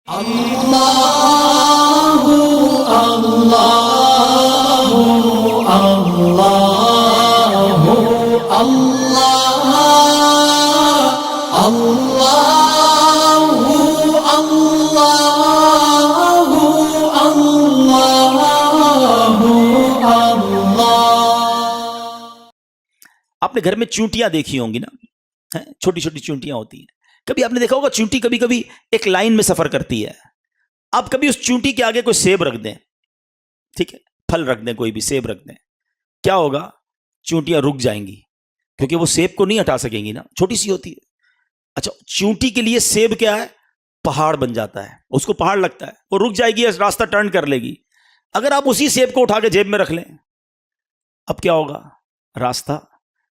اللہ اللہ اللہ اللہ اللہ اللہ۔ آپ نے گھر میں چونٹیاں دیکھی ہوں گی نا، چھوٹی چھوٹی چونٹیاں ہوتی ہیں۔ کبھی آپ نے دیکھا ہوگا چونٹی کبھی کبھی ایک لائن میں سفر کرتی ہے۔ آپ کبھی اس چونٹی کے آگے کوئی سیب رکھ دیں، ٹھیک ہے، پھل رکھ دیں، کوئی بھی سیب رکھ دیں، کیا ہوگا؟ چونٹیاں رک جائیں گی، کیونکہ وہ سیب کو نہیں ہٹا سکیں گی نا، چھوٹی سی ہوتی ہے۔ اچھا، چونٹی کے لیے سیب کیا ہے؟ پہاڑ بن جاتا ہے، اس کو پہاڑ لگتا ہے، وہ رک جائے گی، راستہ ٹرن کر لے گی۔ اگر آپ اسی سیب کو اٹھا کے جیب میں رکھ لیں، اب کیا ہوگا؟ راستہ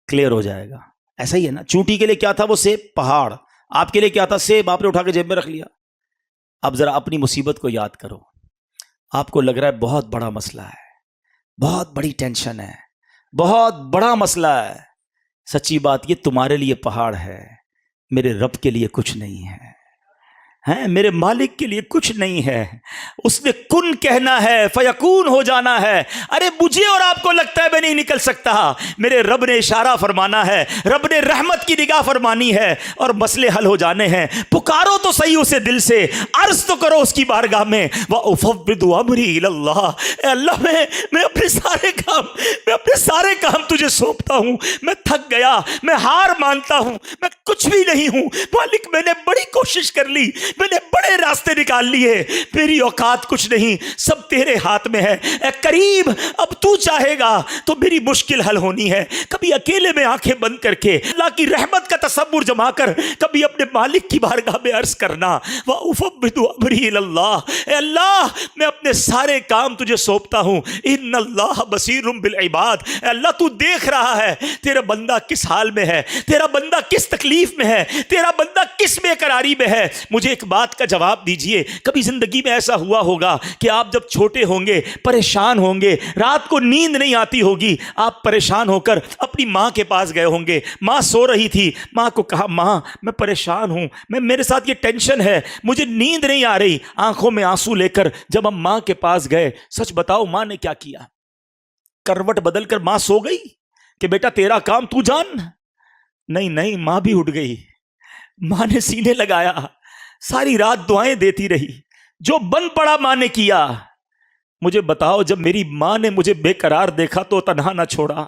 کلیئر ہو جائے گا۔ ایسا ہی ہے نا، چونٹی کے لیے کیا تھا؟ وہ سیب، پہاڑ۔ آپ کے لیے کیا تھا؟ سیب، آپ نے اٹھا کے جیب میں رکھ لیا۔ اب ذرا اپنی مصیبت کو یاد کرو، آپ کو لگ رہا ہے بہت بڑا مسئلہ ہے، بہت بڑی ٹینشن ہے، بہت بڑا مسئلہ ہے۔ سچی بات یہ تمہارے لیے پہاڑ ہے، میرے رب کے لیے کچھ نہیں ہے، میرے مالک کے لیے کچھ نہیں ہے۔ اس نے کن کہنا ہے، فیکون ہو جانا ہے۔ ارے مجھے اور آپ کو لگتا ہے میں نہیں نکل سکتا، میرے رب نے اشارہ فرمانا ہے، رب نے رحمت کی نگاہ فرمانی ہے اور مسئلے حل ہو جانے ہیں۔ پکارو تو صحیح اسے دل سے، عرض تو کرو اس کی بارگاہ میں۔ وَأُفَوِّضُ أَمْرِي إِلَى اللَّهِ۔ اے اللہ، میں اپنے سارے کام تجھے سونپتا ہوں۔ میں تھک گیا، میں ہار مانتا ہوں، میں کچھ بھی نہیں ہوں مالک۔ میں نے بڑی کوشش کر لی، میں نے بڑے راستے نکال لیے، میری اوقات کچھ نہیں، سب تیرے ہاتھ میں ہے۔ اے کریم، اب تو چاہے گا تو میری مشکل حل ہونی ہے۔ کبھی اکیلے میں آنکھیں بند کر کے اللہ کی رحمت کا تصور جما کر کبھی اپنے مالک کی بارگاہ میں عرض کرنا، وَأُفَوِّضُ أَمْرِي إِلَى اللَّهِ۔ اے اللہ، میں اپنے سارے کام تجھے سونپتا ہوں۔ إِنَّ اللَّهَ بَصِيرٌ بِالْعِبَادِ۔ اے اللہ، تو دیکھ رہا ہے تیرا بندہ کس حال میں ہے، تیرا بندہ کس تکلیف میں ہے، تیرا بندہ کس بے قراری میں ہے۔ مجھے ایک بات کا جواب دیجئے، کبھی زندگی میں ایسا ہوا ہوگا کہ آپ جب چھوٹے ہوں گے، پریشان ہوں گے، رات کو نیند نہیں آتی ہوگی، آپ پریشان ہو کر اپنی ماں کے پاس گئے ہوں گے، ماں سو رہی تھی، ماں کو کہا، ماں میں پریشان ہوں، میرے ساتھ یہ ٹینشن ہے، مجھے نیند نہیں آ رہی۔ آنکھوں میں آنسو لے کر جب ہم ماں کے پاس گئے، سچ بتاؤ ماں نے کیا کیا؟ کروٹ بدل کر ماں سو گئی کہ بیٹا تیرا کام تو جان؟ نہیں، ماں بھی اٹھ گئی، ماں نے سینے لگایا، ساری رات دعائیں دیتی رہی، جو بن پڑا ماں نے کیا۔ مجھے بتاؤ، جب میری ماں نے مجھے بے قرار دیکھا تو تنہا نہ چھوڑا،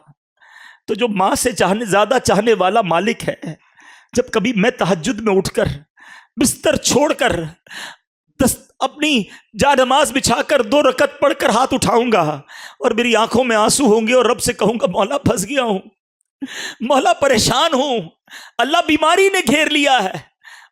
تو جو ماں سے زیادہ چاہنے والا مالک ہے، جب کبھی میں تہجد میں اٹھ کر بستر چھوڑ کر اپنی جا نماز بچھا کر 2 رکعت پڑھ کر ہاتھ اٹھاؤں گا اور میری آنکھوں میں آنسو ہوں گے اور رب سے کہوں گا، مولا پھنس گیا ہوں، مولا پریشان ہوں، اللہ بیماری نے گھیر لیا ہے،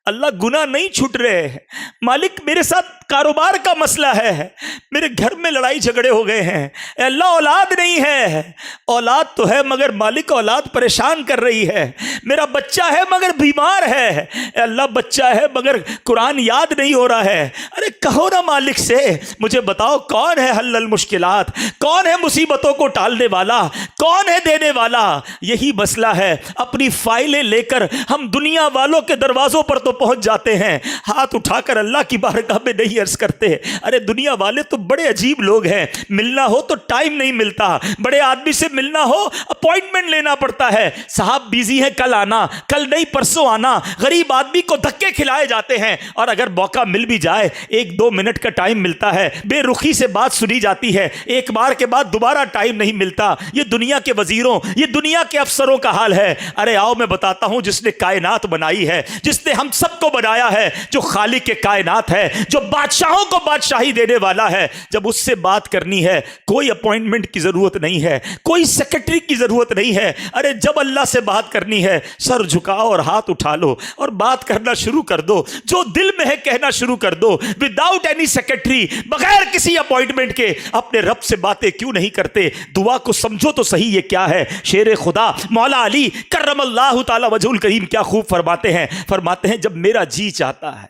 اللہ گناہ نہیں چھٹ رہے، مالک میرے ساتھ کاروبار کا مسئلہ ہے، میرے گھر میں لڑائی جھگڑے ہو گئے ہیں، اے اللہ اولاد نہیں ہے، اولاد تو ہے مگر مالک اولاد پریشان کر رہی ہے، میرا بچہ ہے مگر بیمار ہے، اے اللہ بچہ ہے مگر قرآن یاد نہیں ہو رہا ہے۔ ارے کہو نا مالک سے، مجھے بتاؤ کون ہے حل المشکلات، کون ہے مصیبتوں کو ٹالنے والا، کون ہے دینے والا؟ یہی مسئلہ ہے، اپنی فائلیں لے کر ہم دنیا والوں کے دروازوں پر تو پہنچ جاتے ہیں، ہاتھ اٹھا کر اللہ کی بارگاہ میں نہیں عرض کرتے۔ ارے دنیا والے تو بڑے عجیب لوگ ہیں، ملنا ہو تو ٹائم نہیں ملتا، بڑے آدمی سے ملنا ہو اپوائنٹمنٹ لینا پڑتا ہے، صاحب بیزی ہے کل آنا، کل نہیں پرسوں آنا، غریب آدمی کو دھکے کھلائے جاتے ہیں، اور اگر موقع مل بھی جائے 1-2 منٹ کا ٹائم ملتا ہے، بے رخی سے بات سنی جاتی ہے، ایک بار کے بعد دوبارہ ٹائم نہیں ملتا۔ یہ دنیا کے وزیروں، یہ دنیا کے افسروں کا حال ہے۔ ارے آؤ میں بتاتا ہوں، جس نے کائنات بنائی ہے، جس نے ہم سب کو بنایا ہے، جو خالق کے کائنات ہے، جو بادشاہوں کو بادشاہی دینے والا ہے، جب اس سے بات کرنی ہے کوئی اپوائنٹمنٹ کی ضرورت نہیں ہے، کوئی سیکرٹری کی ضرورت نہیں ہے۔ ارے جب اللہ سے بات کرنی ہے، سر جھکاؤ اور ہاتھ اٹھا لو اور بات کرنا شروع کر دو، جو دل میں ہے کہنا شروع کر دو، وداؤٹ اینی سیکرٹری، بغیر کسی اپوائنٹمنٹ کے اپنے رب سے باتیں کیوں نہیں کرتے؟ دعا کو سمجھو تو صحیح، یہ کیا ہے؟ شیر خدا مولا علی کرم اللہ تعالی وجہ الکریم کیا خوب فرماتے ہیں، جب میرا جی چاہتا ہے،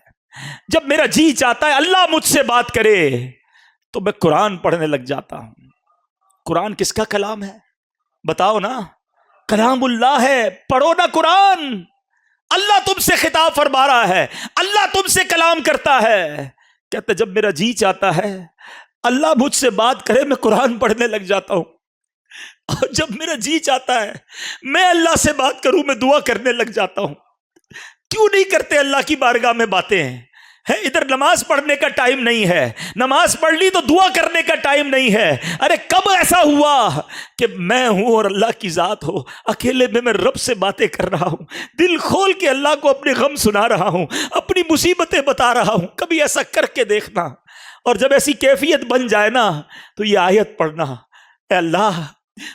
جب میرا جی چاہتا ہے اللہ مجھ سے بات کرے تو میں قرآن پڑھنے لگ جاتا ہوں۔ قرآن کس کا کلام ہے؟ بتاؤ نا، کلام اللہ ہے، پڑھو نا قرآن۔ اللہ تم سے خطاب فرما رہا ہے، اللہ تم سے کلام کرتا ہے۔ کہتا جب میرا جی چاہتا ہے اللہ مجھ سے بات کرے میں قرآن پڑھنے لگ جاتا ہوں، اور جب میرا جی چاہتا ہے میں اللہ سے بات کروں میں دعا کرنے لگ جاتا ہوں۔ کیوں نہیں کرتے اللہ کی بارگاہ میں باتیں ہیں؟ ادھر نماز پڑھنے کا ٹائم نہیں ہے، نماز پڑھ لی تو دعا کرنے کا ٹائم نہیں ہے۔ ارے کب ایسا ہوا کہ میں ہوں اور اللہ کی ذات ہو، اکیلے میں رب سے باتیں کر رہا ہوں، دل کھول کے اللہ کو اپنے غم سنا رہا ہوں، اپنی مصیبتیں بتا رہا ہوں؟ کبھی ایسا کر کے دیکھنا، اور جب ایسی کیفیت بن جائے نا تو یہ آیت پڑھنا، اے اللہ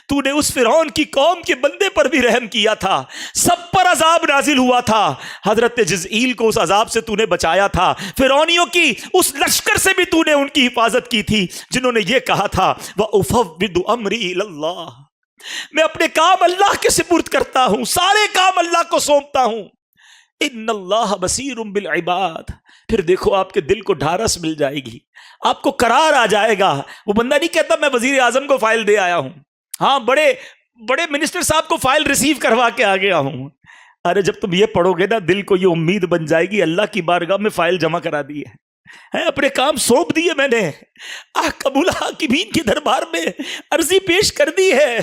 تو نے اس فرعون کی قوم کے بندے پر بھی رحم کیا تھا، سب پر عذاب نازل ہوا تھا، حضرت جزئیل کو اس عذاب سے تو نے بچایا تھا، فرعونیوں کی اس لشکر سے بھی تو نے ان کی حفاظت کی تھی جنہوں نے یہ کہا تھا وَأُفَوِّضُ أَمْرِي إِلَى اللَّهِ، میں اپنے کام اللہ کے سپرد کرتا ہوں، سارے کام اللہ کو سونپتا ہوں۔ ان اللہ بصیر بالعباد، پھر دیکھو آپ کے دل کو ڈھارس مل جائے گی، آپ کو قرار آ جائے گا۔ وہ بندہ نہیں کہتا میں وزیر اعظم کو فائل دے آیا ہوں، ہاں بڑے منسٹر صاحب کو فائل ریسیو کروا کے آ گیا ہوں۔ ارے جب تم یہ پڑھو گے نا دل کو یہ امید بن جائے گی اللہ کی بارگاہ میں فائل جمع کرا دی ہے، اپنے کام سونپ دیے میں نے، قبول حاکمین کے دربار میں عرضی پیش کر دی ہے،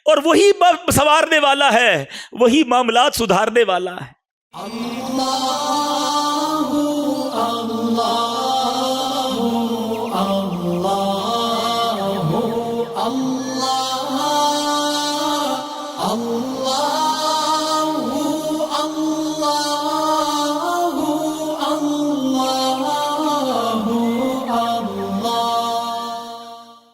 اور وہی سنوارنے والا ہے، وہی معاملات سدھارنے والا ہے۔ اللہ